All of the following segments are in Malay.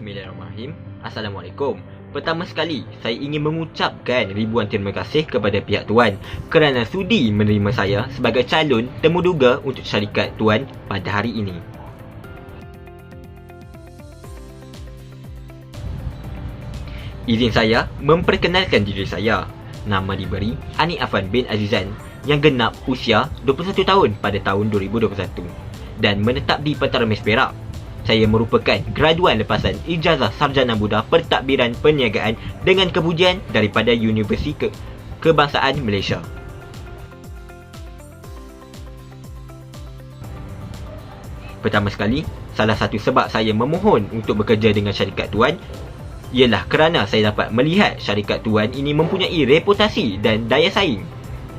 Bismillahirrahmanirrahim. Assalamualaikum. Pertama sekali, saya ingin mengucapkan ribuan terima kasih kepada pihak Tuan kerana sudi menerima saya sebagai calon temuduga untuk syarikat Tuan pada hari ini. Izin saya memperkenalkan diri saya. Nama diberi Anik Afan bin Azizan yang genap usia 21 tahun pada tahun 2021 dan menetap di Petaremis Perak. Saya merupakan graduan lepasan ijazah sarjana muda pentadbiran perniagaan dengan kepujian daripada Universiti Kebangsaan Malaysia. Pertama sekali, salah satu sebab saya memohon untuk bekerja dengan syarikat Tuan ialah kerana saya dapat melihat syarikat Tuan ini mempunyai reputasi dan daya saing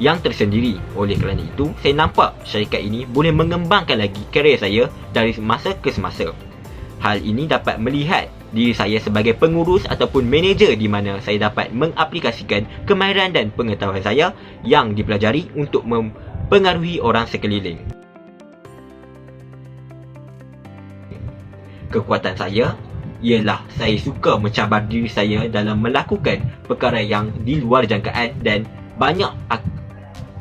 yang tersendiri. Oleh kerana itu, saya nampak syarikat ini boleh mengembangkan lagi karier saya dari masa ke semasa. Hal ini dapat melihat diri saya sebagai pengurus ataupun manager di mana saya dapat mengaplikasikan kemahiran dan pengetahuan saya yang dipelajari untuk mempengaruhi orang sekeliling. Kekuatan saya ialah saya suka mencabar diri saya dalam melakukan perkara yang di luar jangkaan dan banyak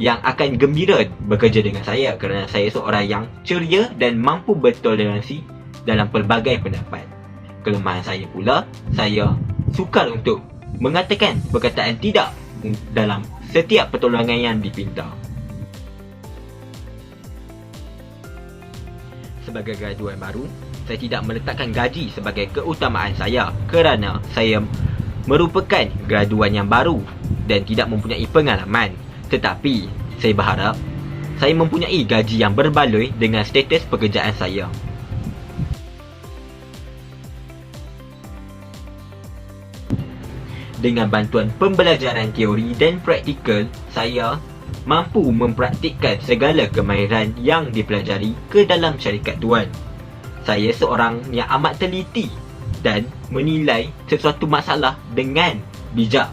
yang akan gembira bekerja dengan saya kerana saya seorang yang ceria dan mampu bertoleransi dalam pelbagai pendapat. Kelemahan saya pula, saya sukar untuk mengatakan perkataan tidak dalam setiap pertolongan yang dipinta. Sebagai graduan baru, saya tidak meletakkan gaji sebagai keutamaan saya kerana saya merupakan graduan yang baru dan tidak mempunyai pengalaman. Tetapi, saya berharap saya mempunyai gaji yang berbaloi dengan status pekerjaan saya. Dengan bantuan pembelajaran teori dan praktikal, saya mampu mempraktikkan segala kemahiran yang dipelajari ke dalam syarikat Tuan. Saya seorang yang amat teliti dan menilai sesuatu masalah dengan bijak.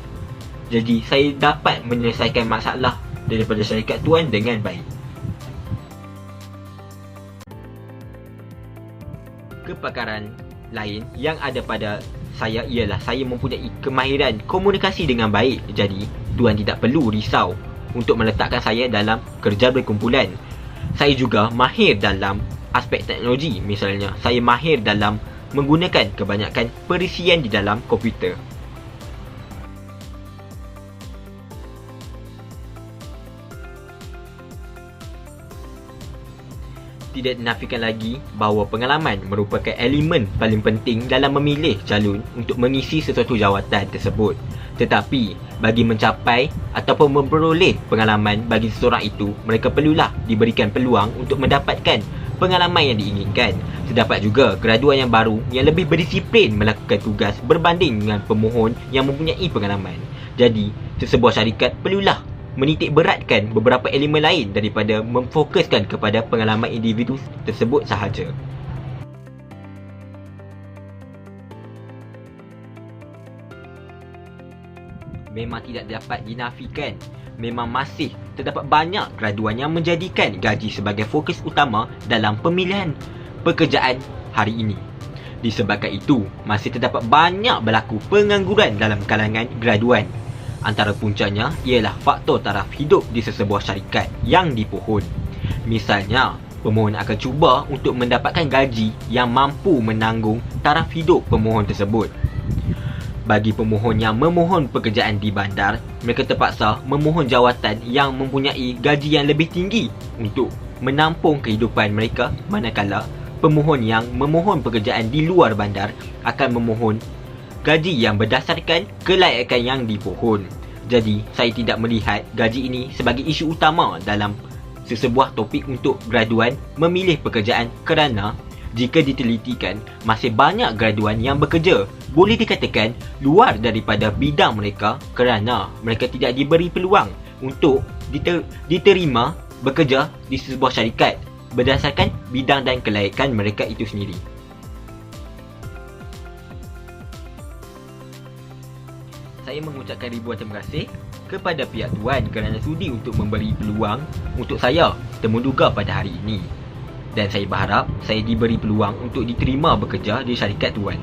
Jadi, saya dapat menyelesaikan masalah daripada syarikat Tuan dengan baik. Kepakaran lain yang ada pada saya ialah saya mempunyai kemahiran komunikasi dengan baik. Jadi, Tuan tidak perlu risau untuk meletakkan saya dalam kerja berkumpulan. Saya juga mahir dalam aspek teknologi. Misalnya, saya mahir dalam menggunakan kebanyakan perisian di dalam komputer. Tidak dinafikan lagi bahawa pengalaman merupakan elemen paling penting dalam memilih calon untuk mengisi sesuatu jawatan tersebut. Tetapi, bagi mencapai ataupun memperoleh pengalaman bagi seseorang itu, mereka perlulah diberikan peluang untuk mendapatkan pengalaman yang diinginkan. Terdapat juga graduan yang baru yang lebih berdisiplin melakukan tugas berbanding dengan pemohon yang mempunyai pengalaman. Jadi, sesebuah syarikat perlulah menitik beratkan beberapa elemen lain daripada memfokuskan kepada pengalaman individu tersebut sahaja. Memang tidak dapat dinafikan, memang masih terdapat banyak graduan yang menjadikan gaji sebagai fokus utama dalam pemilihan pekerjaan hari ini. Disebabkan itu, masih terdapat banyak berlaku pengangguran dalam kalangan graduan. Antara puncanya ialah faktor taraf hidup di sesebuah syarikat yang dipohon. Misalnya, pemohon akan cuba untuk mendapatkan gaji yang mampu menanggung taraf hidup pemohon tersebut. Bagi pemohon yang memohon pekerjaan di bandar, mereka terpaksa memohon jawatan yang mempunyai gaji yang lebih tinggi untuk menampung kehidupan mereka, manakala pemohon yang memohon pekerjaan di luar bandar akan memohon gaji yang berdasarkan kelayakan yang dipohon. Jadi, saya tidak melihat gaji ini sebagai isu utama dalam sesebuah topik untuk graduan memilih pekerjaan kerana jika ditelitikan, masih banyak graduan yang bekerja boleh dikatakan luar daripada bidang mereka kerana mereka tidak diberi peluang untuk diterima bekerja di sesebuah syarikat berdasarkan bidang dan kelayakan mereka itu sendiri. Saya mengucapkan ribuan terima kasih kepada pihak Tuan kerana sudi untuk memberi peluang untuk saya temuduga pada hari ini. Dan saya berharap saya diberi peluang untuk diterima bekerja di syarikat Tuan.